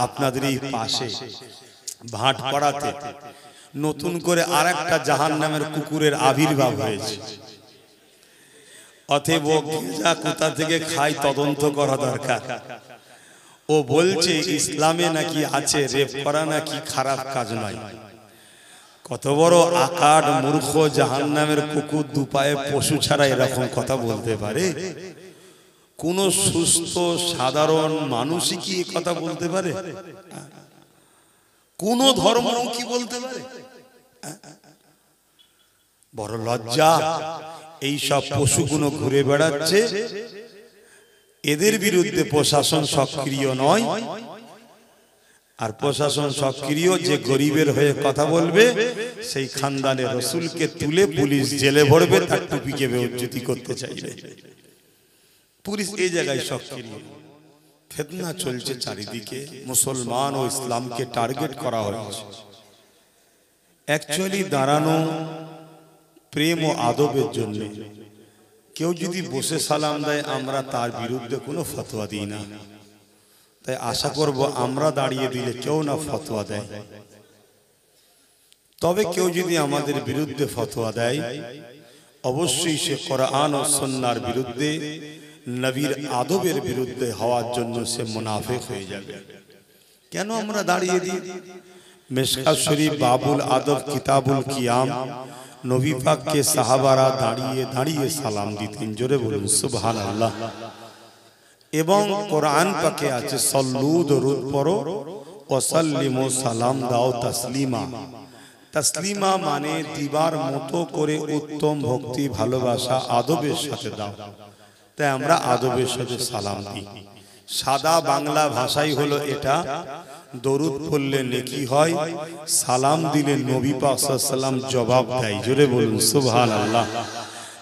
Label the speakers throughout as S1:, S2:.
S1: আপনাদের এই পাশে ভাটপাড়াতে নতুন করে আরেকটা জাহান্নামের কুকুরের আবির্ভাব হয়েছে। অতএব ও গেঁজা কোথা থেকে খায় তদন্ত করা দরকার। ও বলছে ইসলামে নাকি আছে রেপ করা নাকি খারাপ কাজ নয়। কত বড় আকার মূর্খ জাহান্নামের কুকুর, দুপায়ে পশু ছাড়া এরকম কথা বলতে পারে? কোন সুস্থ সাধারণ মানুষই কি কথা বলতে পারে? কোন ধর্ম কি বলতে পারে? বড় লজ্জা। এই সব পশুগুলো ঘুরে বেড়াচ্ছে, এদের বিরুদ্ধে প্রশাসন সক্রিয় নয়। আর প্রশাসন সক্রিয় যে গরিবের হয়ে কথা বলবে, সেই খানদানে রসুলকে তুলে পুলিশ জেলে ভরবে, তার টুপিকে বেইজ্জতি করতে চাইবে। পুলিশ এই জায়গায় সক্রিয়। ফিতনা চলছে চারিদিকে, মুসলমান ও ইসলামকে টার্গেট করা হয়েছে। অ্যাকচুয়ালি দাঁড়ানো প্রেম ও আদবের জন্য। কেউ যদি বসে সালাম দেয়, আমরা তার বিরুদ্ধে কোনো ফতোয়া দিই না। তাই আশা করব আমরা দাঁড়িয়ে দিলে কেউ না ফতোয়া দেয়। তবে কেউ যদি আমাদের বিরুদ্ধে ফতোয়া দেয়, অবশ্যই সে কোরআন ও সুন্নাহর বিরুদ্ধে, নবীর আদবের বিরুদ্ধে হওয়ার জন্য সে মুনাফিক হয়ে যাবে। কেন আমরা দাঁড়িয়ে দিই? মিশকাত শরীফ বাবুল আদব কিতাবুল কিয়াম, নবী পাককে সাহাবারা দাঁড়িয়ে দাঁড়িয়ে সালাম দিতেন। জোরে বলুন সুবহানাল্লাহ। এবং কোরআন পাকে আছে সল্লু দরুদ পড়ো ওয়া সাল্লিমু, সালাম দাও তাসলিমা। তাসলিমা মানে দিবার মতো করে উত্তম ভক্তি ভালোবাসা আদবের সাথে দাও। তাই আমরা আদবের সাথে সালাম দিই। সাদা বাংলা ভাষাই হলো এটা। দরুদ পড়লে নেকি হয়, সালাম দিলে নবী পাক সাল্লাল্লাহু আলাইহি ওয়াসাল্লাম জবাব দেয়। জোরে বলুন সুবহানাল্লাহ।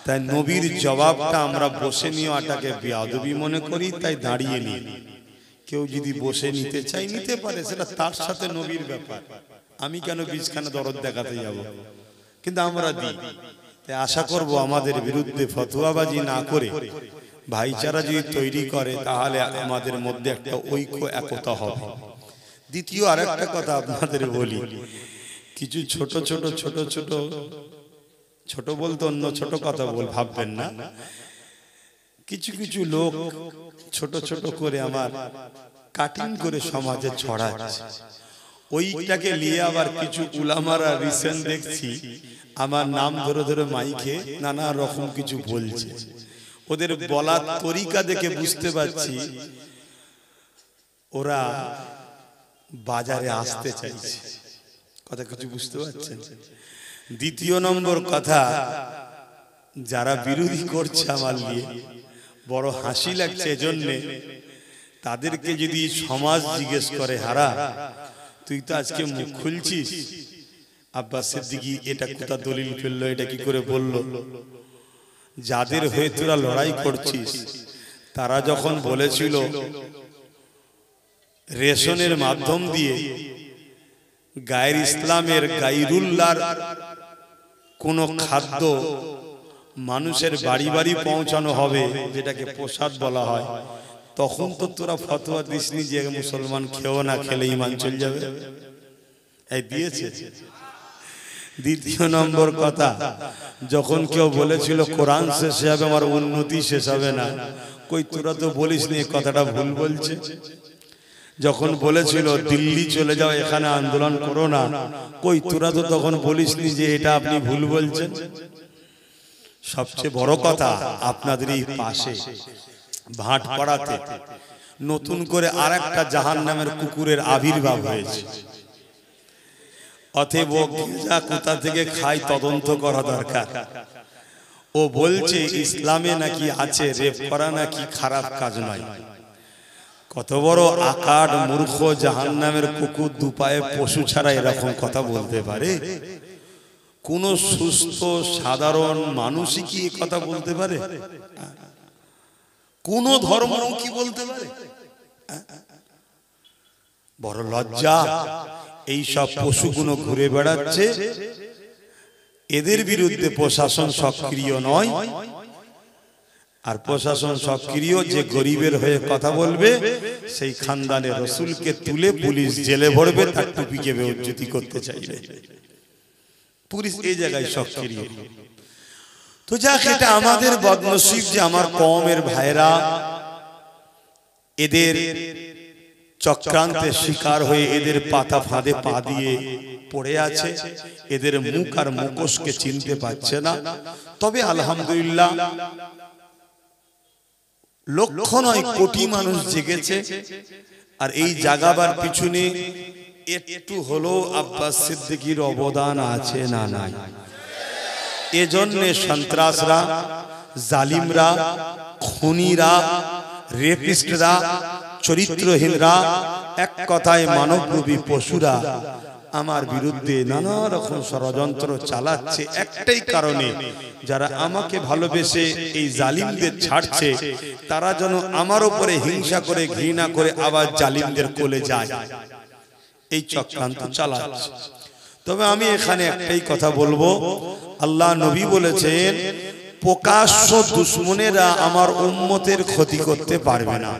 S1: তাই নবীর জবাবটা আমরা বসে নেওয়াটাকে বেয়াদবি মনে করি, তাই দাঁড়িয়ে নিই। কেউ যদি বসে নিতে চাই নিতে পারে, সেটা তার সাথে নবীর ব্যাপার। আমি কেন বীজখানে দরদ দেখাতে যাব? কিন্তু আমরা দিই। তাই আশা করব আমাদের বিরুদ্ধে ফতোয়াবাজি না করে ভাইচারা যদি তৈরি করে, তাহলে আমাদের মধ্যে একটা ঐক্য একতা হবে। দ্বিতীয় আরেকটা কথা আপনাদের বলি, কিছু ছোট ছোট ছোট ছোট ছোট বলতে অন্য ছোট কথা ভাববেন না। কিছু কিছু লোক ছোট ছোট করে আমার কাটিং করে সমাজে ছড়াচ্ছে। ওইটাকে নিয়ে আবার কিছু উলামারা রিসেন্ট দেখছি আমার নাম ধরে ধরে মাইকে নানা রকম কিছু বলছে। ওদের বলার তরিকা দেখে বুঝতে পারছি ওরা বাজারে আসতে চাইছে। কথা কিছু বুঝতে পারছেন? দ্বিতীয় নম্বর কথা, যারা বিরোধী করছে আমার নিয়ে বড় হাসি লাগছে। এজন্য তাদেরকে যদি সমাজ জিজ্ঞেস করে, হারা তুই তো আজকে মুখ খুলছিস, আব্বাস সিদ্দিকী এটা কোথা দলিল ফেললো, এটা কি করে বললো? যাদের হয়ে তোরা লড়াই করছিস, তারা যখন বলেছিল রেশনের মাধ্যম দিয়ে গায়ের ইসলামের গায়রুল্লাহর কোন খাদ্য মানুষের বাড়ি বাড়ি পৌঁছানো হবে, যেটাকে প্রসাদ বলা হয়, তখন তো তোরা ফতোয়া দিসনি যে মুসলমান খেও না, খেলে ঈমান চলে যাবে। এই দিয়েছে। দ্বিতীয় নম্বর কথা, যখন কেউ বলেছিল কোরআন শেষ হবে আমার উন্নতি শেষ হবে না, কই তোরা তো বলিসনি এই কথাটা ভুল বলছে। যখন বলেছিল দিল্লি চলে যাও, এখানে আন্দোলন করো না, কই তোরা তো তখন বলিসনি যে এটা আপনি ভুল বলছেন। সবচেয়ে বড় কথা, আপনাদের এই পাশে ভাটপাড়াতে নতুন করে আরেকটা জাহান্নামের কুকুরের আবির্ভাব হয়েছে। অতএব ও গেঁজা কোথা থেকে খায় তদন্ত করা দরকার। ও বলছে ইসলামে নাকি আছে রেপ করা নাকি খারাপ কাজ নয়। কত বড় আকার মূর্খ জাহান্নামের কুকুর, দুপায়ে পশু ছাড়া এরকম কথা বলতে পারে? কোন সুস্থ সাধারণ মানুষই কি কথা বলতে পারে? কোন ধর্ম কি বলতে পারে? বড় লজ্জা। এই সব পশুগুলো ঘুরে বেড়াচ্ছে, এদের বিরুদ্ধে প্রশাসন সক্রিয় নয়। আর প্রশাসন সক্রিয়, যে গরিবের হয়ে কথা বলবে সেই খানদানে রসুলকে তুলে পুলিশ জেলে ভরবে, তার টুপিকে বেইজ্জতি করতে চাইবে। পুলিশ এই জায়গায় সক্রিয়। তো যাক, এটা আমাদের বদনসিব যে আমার কওমের ভাইরা এদের চক্রান্তের শিকার হয়ে এদের পাতা ফাঁদে পা দিয়ে পড়ে আছে, এদের মুখ আর মুখোশকে চিনতে পারছে না। তবে আলহামদুলিল্লাহ লক্ষ নয় কোটি মানুষ জেগেছে। আর এই জাগাবার পিছনে একটু হলো আব্বাস সিদ্দিকীর অবদান আছে না নাই? এজন্য সন্ত্রাসরা, জালিমরা, খুনিরা, রেপিস্টরা, চরিত্রহীনরা, এক কথায় মানবরূপী পশুরা আমার বিরুদ্ধে নানা রকম ষড়যন্ত্র চালাচ্ছে একটাই কারণে, যারা আমাকে ভালোবেসে এই জালিমদের ছাড়ছে তারা যেন আমার উপরে হিংসা করে, ঘৃণা করে আবার জালিমদের কোলে যায়, এই চক্রান্ত চালাচ্ছে। তবে আমি এখানে একটাই কথা বলবো, আল্লাহ নবী বলেছেন প্রকাশ্য দুশমনেরা আমার উম্মতের ক্ষতি করতে পারবে না।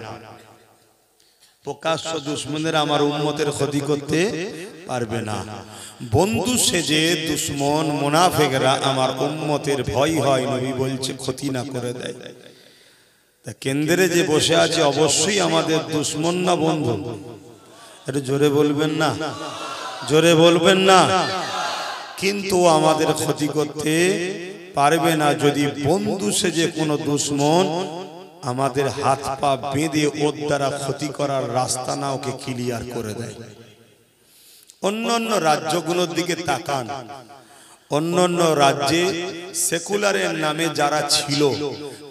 S1: প্রকাশ্য দুশমনেরা আমার উম্মতের ক্ষতি করতে পারবে না। বন্ধু সেজে দুশমন মুনাফিকরা আমার উম্মতের ভয় হয়, নবী বলছে ক্ষতি না করে দেয়। তা কেন্দ্রে যে বসে আছে অবশ্যই আমাদের দুশমন না বন্ধু? একটু জোরে বলবেন না, জোরে বলবেন না। কিন্তু আমাদের ক্ষতি করতে পারবে না যদি বন্ধু সেজে কোনো দুশমন আমাদের হাত পা বেঁধে ওর দ্বারা ক্ষতি করার রাস্তা না ওকে ক্লিয়ার করে দেয়। অন্যান্য রাজ্যগুলোর দিকে তাকান, অন্যান্য রাজ্যে সেকুলারের নামে যারা ছিল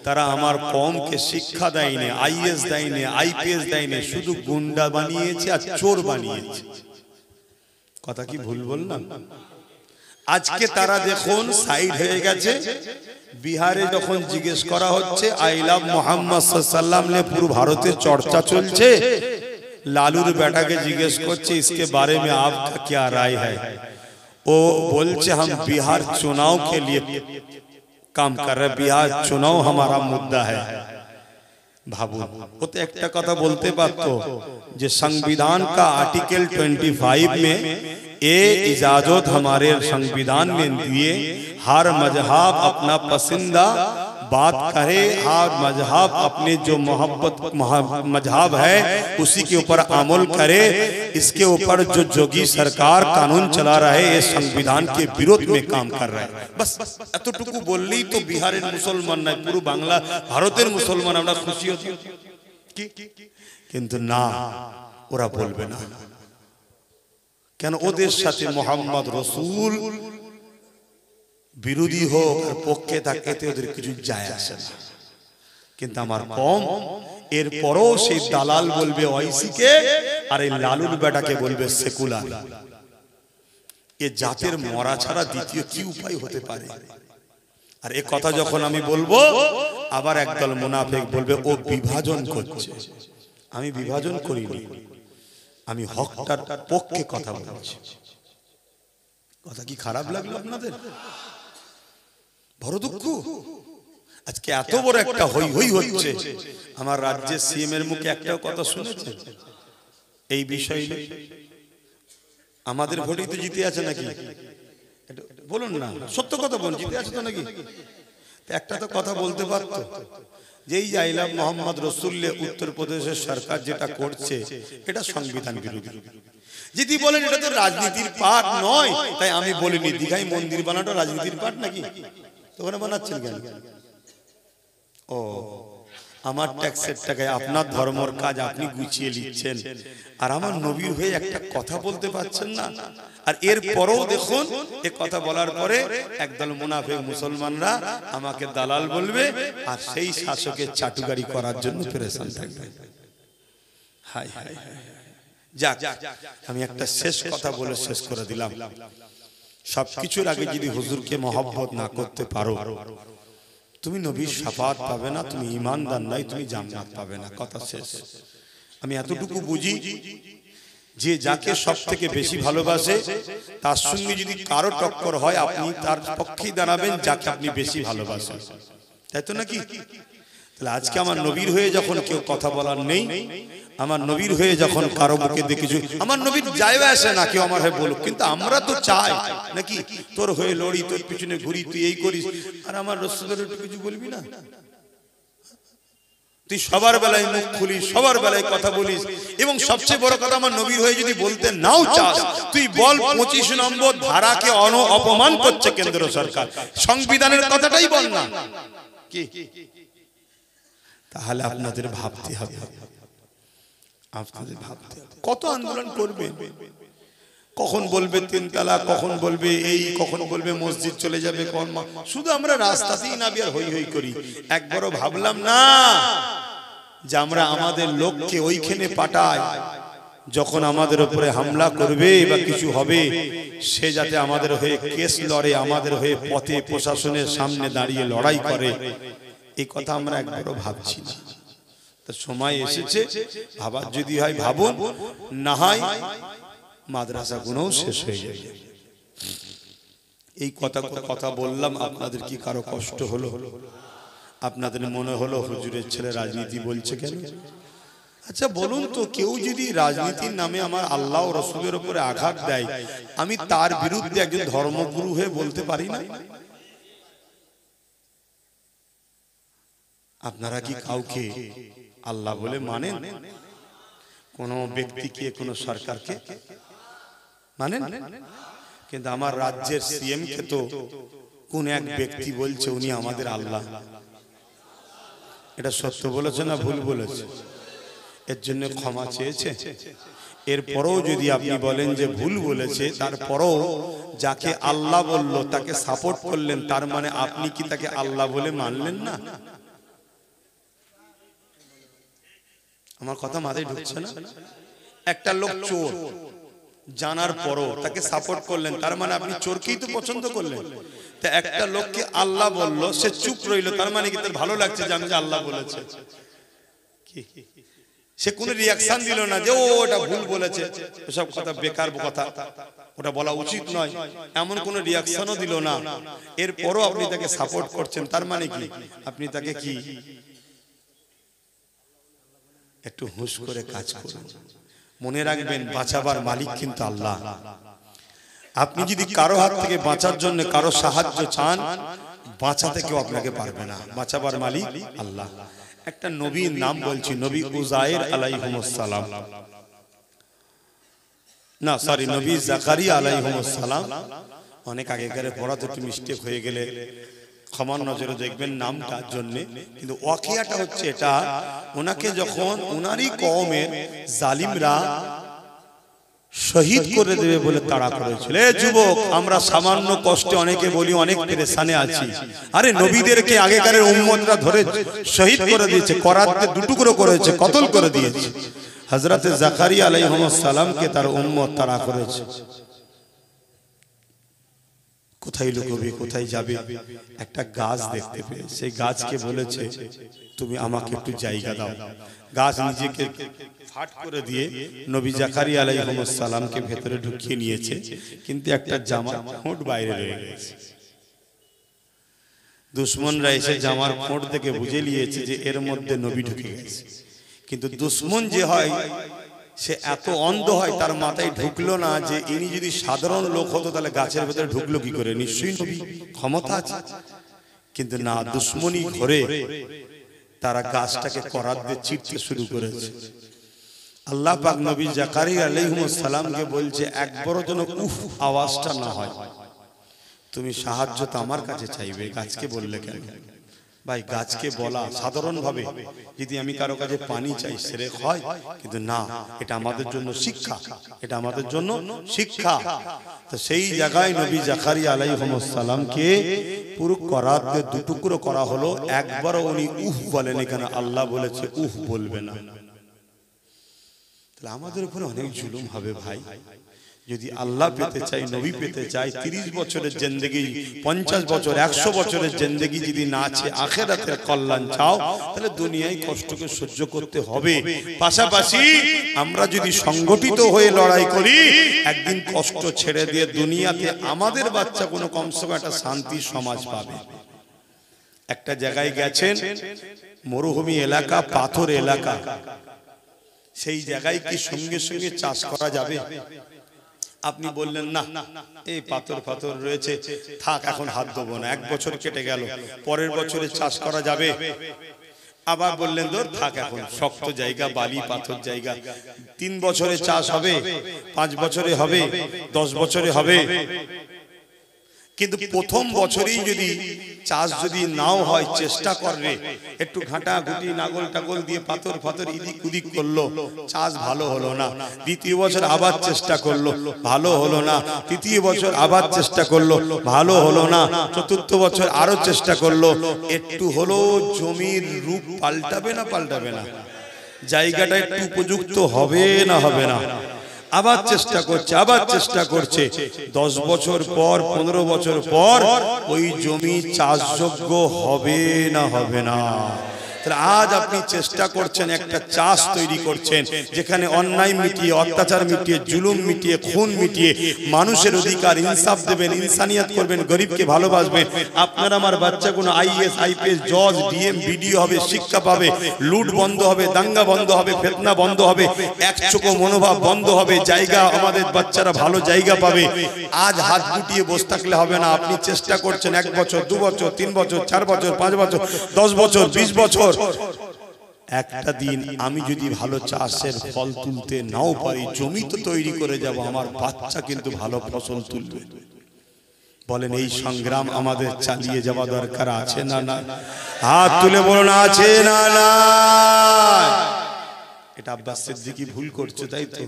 S1: তারা আমার কওমকে শিক্ষা দেয়নি, আইএস দেয়নি, আইপিএস দেয়নি, শুধু গুন্ডা বানিয়েছে আর চোর বানিয়েছে। কথা কি ভুল বললাম? আজকে তারা দেখুন সাইড হয়ে গেছে। বিহারে যখন জিজ্ঞেস করা হচ্ছে আই লাভ মোহাম্মদ সাল্লাল্লাহু আলাইহি ওয়াসাল্লাম পুরো ভারতে চর্চা চলছে, লালুর বেটাকে জিজ্ঞেস করছে इसके बारे में आपका क्या राय है? वो बोलছে हम बिहार चुनाव के लिए काम कर रहे, बिहार चुनाव हमारा मुद्दा है। भाबू वो तो एक কথা বলতে পারতো যে संविधान का आर्टिकल 25 में ये इजाजत हमारे संविधान में दिए, हर मजहब अपना पसंदीदा बात करे, हर मजहब अपने जो मोहब्बत मजहब है उसी के ऊपर अमल करे। इसके ऊपर जो जोगी सरकार कानून चला रहे ये संविधान के विरोध में काम कर रहे हैं। बस এতটুকু বললেই তো বিহারের মুসলমান নয় পুরো বাংলা ভারতের মুসলমান আমরা খুশি হতি কি? কিন্তু না, ওরা বলবে না। কেন? ওদের সাথে মোহাম্মদ রসুল বিরোধী হোক আর পক্ষে থাকে এতে ওদের কিছু যায় আসে না। কিন্তু আমার কম এরপরও সেই দালাল বলবে ওয়াইসিকে, আর এই লালুর বেটাকে বলবে সেকুলার। এ জাতের মরা ছাড়া দ্বিতীয় কি উপায় হতে পারে? আর এ কথা যখন আমি বলবো আবার একদল মুনাফিক বলবে ও বিভাজন করছে। আমি বিভাজন করিনি, আমি হকটার পক্ষে কথা বলছি। কথা কি খারাপ লাগলো আপনাদের? বড় দুঃখ। আজকে এত বড় একটা হই হই হচ্ছে, আমার রাজ্যের সিএম এর মুখে একটাও কথা শুনেছেন এই বিষয়ে? আমাদের ভোটেই তো জিতে আছে নাকি? বলুন না, সত্য কথা বলুন, জিতে আছে তো নাকি? একটা তো কথা বলতে পারতো যেই আই লাভ মোহাম্মদ রসুল্লাহ উত্তরপ্রদেশের সরকার যেটা করছে এটা সংবিধান বিরোধী। যদি বলেন এটা তো রাজনীতির পার্ট নয়, তাই আমি বলিনি দীঘায় মন্দির বানানোটা রাজনীতির পার্ট নাকি? তো ওখানে বানাচ্ছেন কেন? ও আমার ট্যাক্সের টাকায় আপনার ধর্মের কাজ আপনি গুছিয়ে নিচ্ছেন, আর আমার নবীর হয়ে একটা কথা বলতে পারছেন না। আর এর পরেও দেখুন এই কথা বলার পরে একদল মুনাফিক মুসলমানরা আমাকে দালাল বলবে, আর সেই শাসকের চাটুকারি করার জন্য পেরেশান থাকবে। হায় হায় হায়। যাক, আমি একটা শেষ কথা বলে শেষ করে দিলাম। সবকিছুর আগে যদি হুজুরকে মহব্বত না করতে পারো তুমি নবীর শাফাত পাবে না, তুমি ঈমানদার নাই, তুমি জান্নাত পাবে না। কথা শেষ। আমি এতটুকু বুঝি যে যাকে সব থেকে বেশি ভালোবাসে তার সঙ্গে যদি কারো টক্কর হয় আপনি তার পক্ষেই দাঁড়াবেন যাকে আপনি বেশি ভালোবাসেন, তাই তো নাকি? তাহলে আজকে আমার নবীর হয়ে যখন কেউ কথা বলার নেই, আমার নবীর হয়ে যখন কারো মুখে দেখেছি, আমার নবীর যায় আসে না কেউ আমার হয়ে বলুক, কিন্তু আমরা তো চাই নাকি তোর হয়ে লড়ি, তোর পিছনে ঘুরি, তুই এই করিস, আর আমার রাসূলের একটু কিছু বলবি না? তুই সবার বেলায় মুখ খুলিস, সবার বেলায় কথা বলিস, এবং সবচেয়ে বড় কথা আমার নবীর হয়ে যদি বলতে নাও চাস, তুই বল 25 নম্বর ধারাকে অপমান করছে কেন্দ্র সরকার, সংবিধানের কথাটাই বল না কি? তাহলে আপনাদের ভাবতে হবে, আপনাদের ভাবতে হবে কত আন্দোলন করবেন, কখন বলবে 3 তালাক, কখন বলবে এই, কখন বলবে মসজিদ চলে যাবে, কোন শুধু আমরা রাস্তাতেই নাবি আর হই হই করি। একবারও ভাবলাম না যে আমরা আমাদের লোককে ওইখানে পাঠাই, যখন আমাদের উপরে হামলা করবে বা কিছু হবে, সে যাতে আমাদের হয়ে কেস লড়ে, আমাদের হয়ে পথে প্রশাসনের সামনে দাঁড়িয়ে লড়াই করে, এই কথা আমরা একবারও ভাবছি না। তো সময় এসেছে, ভাবার যদি হয় ভাবুন, না হয় মাদ্রাসা গুলোও শেষ হয়ে যাবে। এই কথা বললাম, আপনাদের কি কারো কষ্ট হলো? আপনাদের মনে হলো হুজুরের ছেলে রাজনীতি বলছে কেন? আচ্ছা বলুন তো, কেউ যদি রাজনীতির নামে আমার আল্লাহ ও রাসূলের উপরে আঘাত দেয়, আমি তার বিরুদ্ধে একজন ধর্মগুরু হয়ে বলতে পারি না? আপনারা কি কাউকে আল্লাহ বলে মানেন? কোন ব্যক্তিকে, কোন সরকারকে মানেন? কিন্তু আমার রাজ্যের সিএম কে তো কোন এক ব্যক্তি বলছে উনি আমাদের আল্লাহ। এটা সত্য বলেছে না ভুল বলেছে? এর জন্য ক্ষমা চেয়েছে। এরপরও যদি আপনি বলেন যে ভুল বলেছে, তারপরও যাকে আল্লাহ বলল তাকে সাপোর্ট করলেন, তার মানে আপনি কি তাকে আল্লাহ বলে মানলেন না? আমার কথা মাথায় ঢুকছে না? একটা লোক চোর জানার পরও তাকে সাপোর্ট করলেন, তার মানে আপনি চোরকেই তো পছন্দ করলেন। তা একটা লোককে আল্লাহ বলল, সে চুপ রইল, তার মানে কি তার ভালো লাগছে যে আমি যে আল্লাহ বলেছে? সে কোনো রিয়াকশন দিল না যে ও এটা ভুল বলেছে, এসব কথা বেকার কথা, ওটা বলা উচিত নয়, এমন কোনো রিয়াকশনও দিল না। এরপরও আপনি তাকে সাপোর্ট করছেন, তার মানে কি আপনি তাকে কি? একটু হুঁশ করে কাজ করুন। মনে রাখবেন, বাঁচাবার মালিক কিন্তু আল্লাহ। আপনি যদি কারো হাত থেকে বাঁচার জন্য কারো সাহায্য চান, বাঁচাতে কেউ আপনাকে পারবে না, বাঁচাবার মালিক আল্লাহ। একটা নবীর নাম বলছি, নবী উযায়ের আলাইহিস সালাম, না সরি নবী জাকারিয়া আলাইহিস সালাম। অনেক আগেকার পড়া তো একটু মিস্টেক হয়ে গেলে ক্ষমার নজরে দেখবেন নামটার জন্য, কিন্তু ওয়াকিয়াটা হচ্ছে এটা, ওনাকে যখন ওনারই কওমের জালিমরা শহীদ করে দেবে বলে তাড়া করেছিল। এ যুবক, আমরা সামান্য কষ্টে অনেকে বলি অনেক পেরেশানে আছি, আরে নবীদেরকে আগেকারের উম্মতরা ধরে শহীদ করে দিয়েছে, করাতে দুটুকরো করেছে, কতল করে দিয়েছে। হযরতে জাকারিয়া আলাইহিস সালামকে তার উম্মত তাড়া করেছে। কোথায় লুকোবে, কোথায় যাবে? একটা গাছ দেখতে পেয়ে সেই গাছকে বলেছে, তুমি আমাকে একটু জায়গা দাও। গাছ নিজেকে ফাট করে দিয়ে নবী জাকারিয়া আলাইহিস সালামকে ভেতরে ঢুকিয়ে নিয়েছে, কিন্তু একটা জামার খোঁট বাইরে রয়ে গেছে। দুশমনরা এসে জামার খোঁট থেকে বুঝে নিয়েছে যে এর মধ্যে নবী ঢুকে গেছে, কিন্তু দুশমন যে হয় সে এত অন্ধ হয়, তার মাথায় ঢুকলো না যে ইনি যদি সাধারণ লোক হতো তাহলে গাছের ভেতরে ঢুকলো কি করে, নিশ্চয়ই নবী, ক্ষমতা আছে। কিন্তু না, দুশমনী ঘরে তারা গাছটাকে করাত দিয়ে চিরতে শুরু করেছে। আল্লাহ পাক নবী জাকারিয়া আলাইহিস সালামকে বলছে, একবারও যেন উফ আওয়াজটা না হয়, তুমি সাহায্য তো আমার কাছে চাইবে, গাছকে বললে কেন? ভাই, গাছকে বলা সাধারণ ভাবে যদি আমি কারো কাছে পানি চাই শিরক হয়, কিন্তু না, এটা আমাদের জন্য শিক্ষা, এটা আমাদের জন্য শিক্ষা। তো সেই জায়গায় নবী জাকারিয়া আলাইহিস সালামকে পুরো করাত দিয়ে দুটুকরো করা হলো, একবারও উনি উফ বলেন, এখানে আল্লাহ বলেছে উফ বলবে না। তাহলে আমাদের উপরে অনেক জুলুম হবে ভাই। যদি আল্লাহ পেতে চাই, নবী পেতে চাই, 30 বছরের জিন্দেগি, 50 বছর, 100 বছরের জিন্দেগি যদি না আছে, আখিরাতের কল্যাণ চাও, তাহলে দুনিয়ায় কষ্টকে সহ্য করতে হবে। পাশাপাশি আমরা যদি সংগঠিত হয়ে লড়াই করি, একদিন কষ্ট ছেড়ে দিয়ে দুনিয়াতে আমাদের বাচ্চা কোনো কমসে কম একটা শান্তি সমাজ পাবে। একটা জায়গায় গেছেন, মরুভূমি এলাকা, পাথর এলাকা, সেই জায়গায় কি সঙ্গে সঙ্গে চাষ করা যাবে? আপনি বললেন না, এই পাথর ফাথর রয়েছে, থাক এখন হাত দেবো না, 1 বছর কেটে গেল, পরের বছরে চাষ করা যাবে। আবার বললেন ধর থাক, এখন শক্ত জায়গা, বালি পাথর জায়গা, 3 বছরে চাষ হবে, 5 বছরে হবে, 10 বছরে হবে। কিন্তু প্রথম বছরেই যদি চাষ যদি নাও হয়, চেষ্টা করবে, একটু ঘাটা ঘুটি নাগল টাগল দিয়ে পাথর ফাথর ইদিক উদিক করলো, চাষ ভালো হলো না। দ্বিতীয় বছর আবার চেষ্টা করলো, ভালো হলো না। তৃতীয় বছর আবার চেষ্টা করলো, ভালো হলো না। চতুর্থ বছর আরো চেষ্টা করলো, একটু হলো জমির রূপ পাল্টাবে না পাল্টাবে না, জায়গাটা একটু উপযুক্ত হবে না হবে না। আবার চেষ্টা করছে, আবার চেষ্টা করছে। 10 বছর পর, 15 বছর পর ওই জমি চাষযোগ্য হবে না হবে না। আজ আপনি চেষ্টা করছেন, একটা চাষ তৈরি করছেন যেখানে অন্যায় মিটিয়ে, অত্যাচার মিটিয়ে, জুলুম মিটিয়ে, খুন মিটিয়ে মানুষের অধিকার, ইনসাফ দেবেন, ইনসানিয়াত করবেন, গরিবকে ভালোবাসবেন। আপনার আমার বাচ্চাগুলো আইএস, আইপিএস, জজ, ডিএম, বিডিও হবে, শিক্ষা পাবে, লুট বন্ধ হবে, দাঙ্গা বন্ধ হবে, ফিতনা বন্ধ হবে, একচোখো মনোভাব বন্ধ হবে, জায়গা আমাদের বাচ্চারা ভালো জায়গা পাবে। আজ হাত গুটিয়ে বসে থাকলে হবে না। আপনি চেষ্টা করছেন 1 বছর, 2 বছর, 3 বছর, 4 বছর, 5 বছর, 10 বছর, 20 বছর। একটা দিন আমি যদি ভালো চাষের ফল তুলতে নাও পারি, জমি তো তৈরি করে যাব, আমার বাচ্চা কিন্তু ভালো ফসল তুলবে। বলেন এই সংগ্রাম আমাদের চালিয়ে যাওয়া দরকার আছে না না? হাত তুলে বলুন আছে না না? এটা আব্বাস সিদ্দিকী ভুল করছে, তাই তো?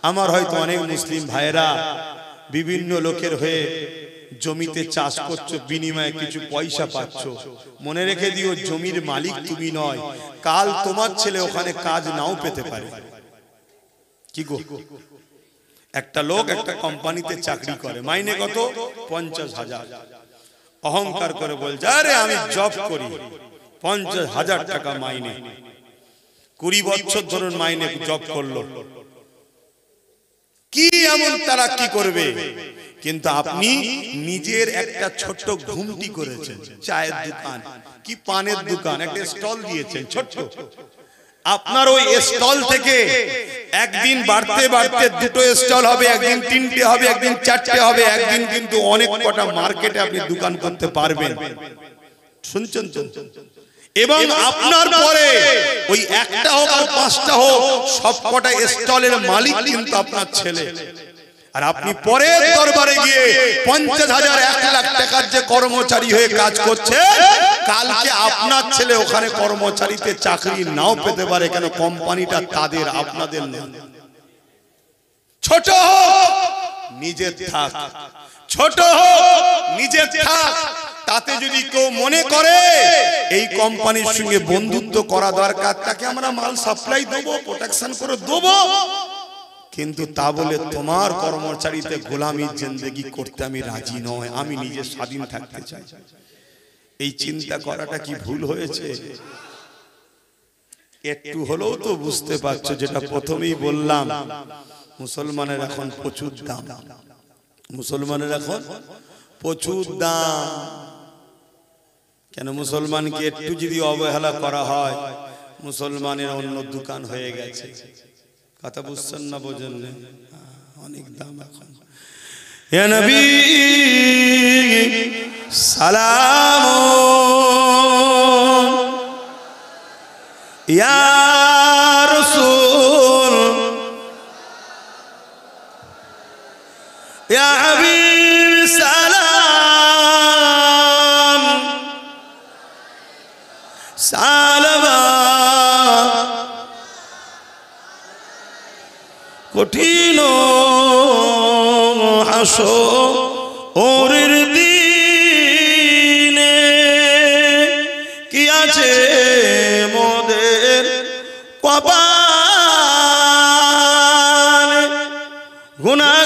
S1: আমার হয়তো অনেক মুসলিম ভাইয়েরা বিভিন্ন লোকের হয়ে জমিতে চাষ করছো, বিনিময়ে কিছু পয়সা পাচ্ছ। মনে রেখে দিও, জমির মালিক তুমি নয়, কাল তোমার ছেলে ওখানে কাজ নাও পেতে পারে। কি গো, একটা লোক একটা কোম্পানিতে চাকরি করে, মাইনে কত? 50,000। অহংকার করে বলছে আরে আমি জব করি, 50,000 টাকা মাইনে। 20 বছর ধরে মাইনে জব করলো, কি এমন তারা কি করবে? কিন্তু আপনি নিজের একটা ছোট্ট ঘুমটি করেছেন, চায়ের দোকান কি পানের দোকান, একটা স্টল দিয়েছেন ছোট্ট। আপনার ওই স্টল থেকে একদিন বাড়তে বাড়তে 2টো স্টল হবে, একদিন 3টে হবে, একদিন 4টে হবে, একদিন কিন্তু অনেক কটা মার্কেটে আপনি দোকান করতে পারবেন। শুনছেন তো? এবং আপনার পরে ওই একটা হোক আর 5টা হোক, সবকটা স্টলের মালিক কিন্তু আপনার ছেলে। আর আপনি পরের দরবারে গিয়ে 50,000, 1 লাখ টাকার যে কর্মচারী হয়ে কাজ করছে, কালকে আপনার ছেলে ওখানে কর্মচারীতে চাকরি নাও পেতে পারে। কেন? কোম্পানিটা তাদের, আপনাদের না। ছোট হোক নিজের থাক, ছোট হোক নিজের থাক। তাতে যদি কেউ মনে করে এই কোম্পানির সঙ্গে বন্ধুত্ব করা দরকার, তাকে আমরা মাল সাপ্লাই দেবো, প্রোটেকশন করে দেবো, কিন্তু তা বলে তোমার কর্মচারীতে গোলামির জিন্দেগি করতে আমি রাজি নয়, আমি নিজে স্বাধীন থাকতে চাই। এই চিন্তা করাটা কি ভুল হয়েছে? একটু হলেও তো বুঝতে পারছো, যেটা প্রথমেই বললাম, মুসলমানের এখন প্রচুর দাম, মুসলমানের এখন প্রচুর দাম। কেন? মুসলমানকে একটু যদি অবহেলা করা হয়, মুসলমানের অন্য দোকান হয়ে গেছে। কথা বুঝছেন না? বোঝেন না? অনেক দাম এখন। ইয়া নবী সালাম, ইয়া রাসূল, ইয়া হাবিব সালাম, সালামা কঠিন হাসরের দিনে কি আছে মোদের কপালে, গুনাহ